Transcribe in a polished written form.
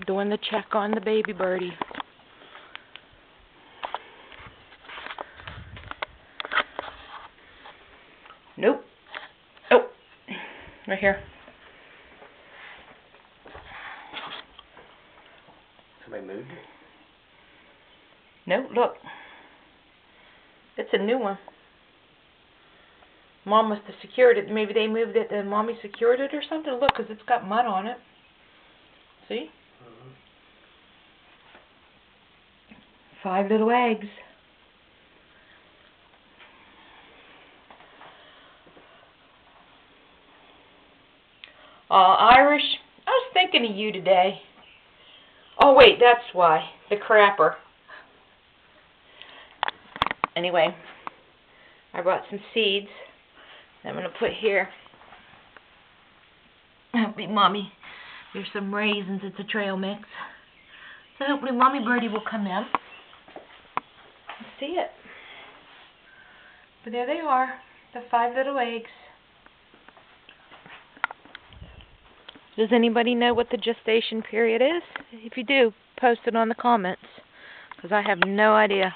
Doing the check on the baby birdie. Nope. Oh, right here. Somebody moved it? Nope, look. It's a new one. Mom must have secured it. Maybe they moved it and Mommy secured it or something. Look, because it's got mud on it. See? 5 little eggs. Irish, I was thinking of you today. Oh, wait, that's why. The crapper. Anyway, I brought some seeds that I'm going to put here. Hopefully, Mommy, there's some raisins. It's a trail mix. So hopefully Mommy Birdie will come in and see it. But there they are, the 5 little eggs. Does anybody know what the gestation period is? If you do, post it on the comments, because I have no idea.